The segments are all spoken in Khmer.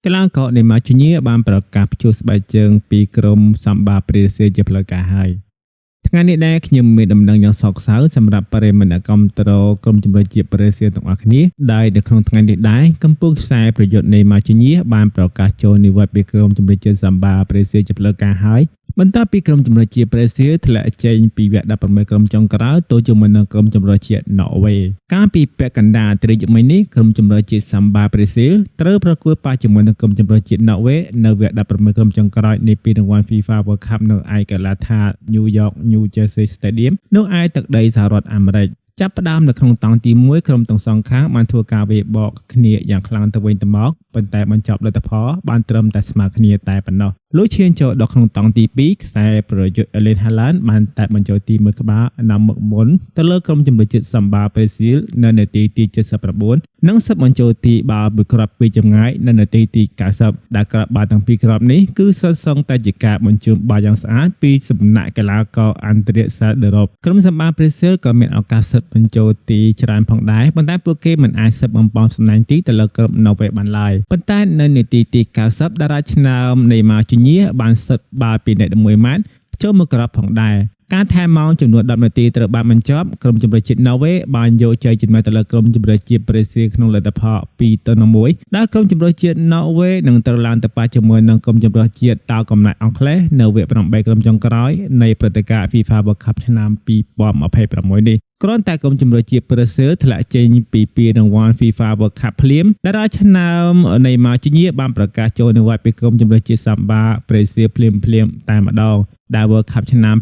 កីឡាករនៃម៉ាជូញៀបានប្រកាសព្យួរស្បែកជើងពីក្រុមសម្បាប្រេស៊ីលជាផ្លូវការហើយថ្ងៃនេះដែរខ្ញុំមានដំណឹងយ៉ាងសោកសៅសម្រាប់បរិមាណអ្នកគាំទ្រក្រុមជម្រើសជាតិប្រេស៊ីលទាំងអស់គ្នាដែលនៅក្នុងថ្ងៃនេះដែរកម្ពុជាខ្សែប្រយុទ្ធនៃម៉ាជូញៀបានប្រកាសចូលនិវត្តន៍ពីក្រុមជម្រើសជាតិសម្បាប្រេស៊ីលជាផ្លូវការហើយបន្ទាប់ពីក្រុមជម្រើសជាតិប្រេស៊ីលធ្លាក់ចេញពីវគ្គ18ក្រុមចុងក្រោយទៅជាមួយនឹងក្រុមជម្រើសជាតិណ័រវេសកាលពីពាក់កណ្ដាលត្រីយប់មិញនេះក្រុមជម្រើសជាតិសម្បាប្រេស៊ីលត្រូវប្រកួតប៉ះជាមួយនឹងក្រុមជម្រើសជាតិណ័រវេសនៅវគ្គ18ក្រុមចុងក្រោយនៃពានរង្វាន់ FIFA World Cup នៅឯកីឡាដ្ឋាន New York New Jersey Stadium នៅឯទឹកដីសហរដ្ឋអាមេរិកចាប់ផ្ដើមនៅក្នុងតង់ទី1ក្រុមទាំងសងខាងបានធ្វើការវាយបកគ្នាយ៉ាងខ្លាំងទៅវិញទៅមកប៉ុន្តែបញ្ចប់លទ្ធផលបានត្រឹមតែស្មើគ្នាតែប៉ុណ្ណោះលុះឈានចូលដល់ក្នុងតង់ទី2ខ្សែប្រយុទ្ធ Erling Haaland បានតែបញ្ចូលទី1ក្បាលនំមកមុនទៅលើក្រុមជម្រើសជាតិសម្បាប្រេស៊ីលនៅនាទីទី79និងសិតបញ្ចូលទីបាល់មួយគ្រាប់ពីចម្ងាយនៅនាទីទី90ដែលក្របបាល់ទាំងពីរគ្រាប់នេះគឺសុទ្ធសឹងតែជាការបញ្ជូនបាល់យ៉ាងស្អាតពីសំណាក់កីឡាករអាន់ដ្រៀសាដឺរ៉ូបក្រុមសម្បាប្រេស៊ីលក៏មានឱកាសសិតបញ្ចូលទីច្រើនផងដែរប៉ុន្តែពួកគេមិនអាចសិតបំពន់សំណាញ់ទីទៅលើក្រុមណ័រវេសបានឡើយប៉ុន្តែនៅនាទីទី90តារាឆ្នើមនៃម៉ាជូញៀបានសិតបាល់ពីអ្នក11ម៉ែត្រចូលមកក្របផងដែរការថែមម៉ោងចំនួន10នាទីត្រូវបានបញ្ចប់ក្រុមជម្រើសជាតិណ័រវេសបានយកជ័យជំនះទៅលើក្រុមជម្រើសជាតិប្រេស៊ីលក្នុងលទ្ធផល2-1ដែលក្រុមជម្រើសជាតិណ័រវេសនឹងត្រូវឡើងទៅប៉ះជាមួយនឹងក្រុមជម្រើសជាតិតៅកំណត់អង់គ្លេសនៅវគ្គ8ក្រុមចុងក្រោយនៃព្រឹត្តិការណ៍ FIFA World Cup ឆ្នាំ2026នេះគ្រាន់តែក្រុមជម្រើសជាតិប្រេស៊ីលធ្លាក់ចេញពីពានរង្វាន់ FIFA World Cup ភ្លាមតារាឆ្នើមនៃម៉ាជូញៀបានប្រកាសចូលនិវត្តន៍ពីក្រុមជម្រើសជាតិសម្បាប្រេស៊ីលភ្លាមតែម្ដងដែល World Cup ឆ្នាំ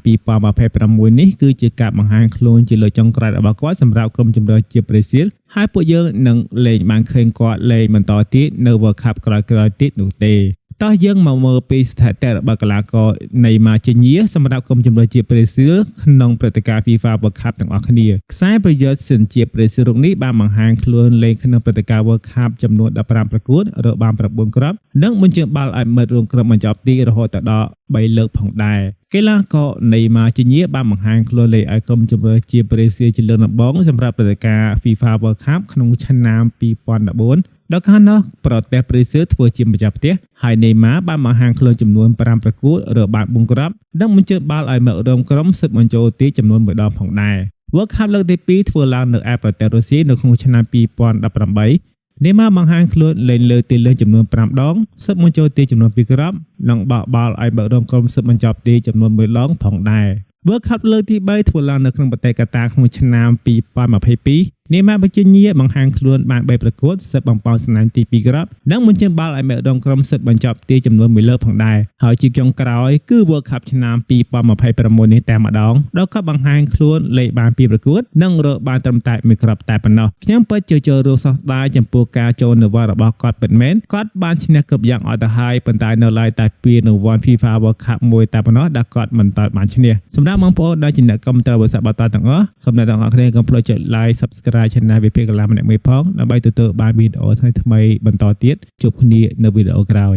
2026នេះគឺជាការបង្ហាញខ្លួនជាលើកចុងក្រោយរបស់គាត់សម្រាប់ក្រុមជម្រើសជាតិប្រេស៊ីលហើយពួកយើងនឹងលេងបានឃើញគាត់លេងបន្តទៀតនៅ World Cup ក្រោយៗទៀតនោះទេតោះយើងមកមើលពីស្ថិតិរបស់កីឡាករនៃម៉ាជូញៀសម្រាប់ក្រុមជម្រើសជាតិប្រេស៊ីលក្នុងព្រឹត្តិការណ៍ FIFA World Cup ទាំងអស់គ្នាខ្សែប្រយុទ្ធសញ្ជាតិប្រេស៊ីលរូបនេះបានបង្ហាញខ្លួនលេងក្នុងព្រឹត្តិការណ៍ World Cup ចំនួន15ប្រកួតរកបាន9គ្រាប់និងបញ្ជើញបាល់ឲ្យមិត្តរួមក្រុមបញ្ចប់ទីរហូតដល់3លើកផងដែរកីឡាករនៃម៉ាជូញៀបានបង្ហាញខ្លួនលេងឲ្យក្រុមជម្រើសជាតិប្រេស៊ីលជាលើកដំបូងសម្រាប់ព្រឹត្តិការណ៍ FIFA World Cup ក្នុងឆ្នាំ2014ដល់កាលនោះប្រទេសប្រេស៊ីលធ្វើជាម្ចាស់ផ្ទះហើយណេម៉ាបានបង្ហាញខ្លួនចំនួន5ប្រកួតរកបាន4គ្រាប់និងបញ្ជើញបាល់ឲ្យមិត្តរួមក្រុមសិតបញ្ចូលទីចំនួន1ដងផងដែរ World Cup លើកទី2ធ្វើឡើងនៅឯប្រទេសរុស្ស៊ីនៅក្នុងឆ្នាំ2018ណេម៉ាបង្ហាញខ្លួនលេងលើទីលើចំនួន5ដងសិតបញ្ចូលទីចំនួន2គ្រាប់និងបោះបាល់ឲ្យមិត្តរួមក្រុមសិតបញ្ចប់ទីចំនួន1ដងផងដែរ World Cup លើកទី3ធ្វើឡើងនៅក្នុងប្រទេសកាតាក្នុងឆ្នាំ2022នាម៉ាបញ្ជូញៀបង្ហាញខ្លួនបាន3ប្រកួតសិតបំផុសសំណាញ់ទី2គ្រាប់និងបញ្ជើញបាល់ឲ្យមិត្តរួមក្រុមសិតបញ្ចប់ទីចំនួន1លើកផងដែរហើយជាចុងក្រោយគឺ World Cup ឆ្នាំ2026នេះតែម្ដងដែលគាត់បង្ហាញខ្លួនលេងបាន2ប្រកួតនិងរកបានត្រឹមតែ1គ្រាប់តែប៉ុណ្ណោះខ្ញុំពិតជាចូលរួមសោកស្ដាយចំពោះការចូលនិវត្តន៍របស់គាត់ពិតមែនគាត់បានឈ្នះគ្រប់យ៉ាងអស់ទៅហើយប៉ុន្តែនៅឡើយតែពានរង្វាន់ FIFA World Cup មួយតែប៉ុណ្ណោះដែលគាត់មិនទាន់បានឈ្នះសម្រាប់បងប្អូនដែលជាអ្នកគាំទ្របរិស័ទបតទាំងអស់សូមអ្នកទាំងអស់គ្នាកុំភ្លេចចុច Like Subscribe Channel វិភាគកីឡាម្នាក់មួយផងដើម្បីទទួលបានវីដេអូថ្មីៗបន្តទៀតជួបគ្នានៅវីដេអូក្រោយ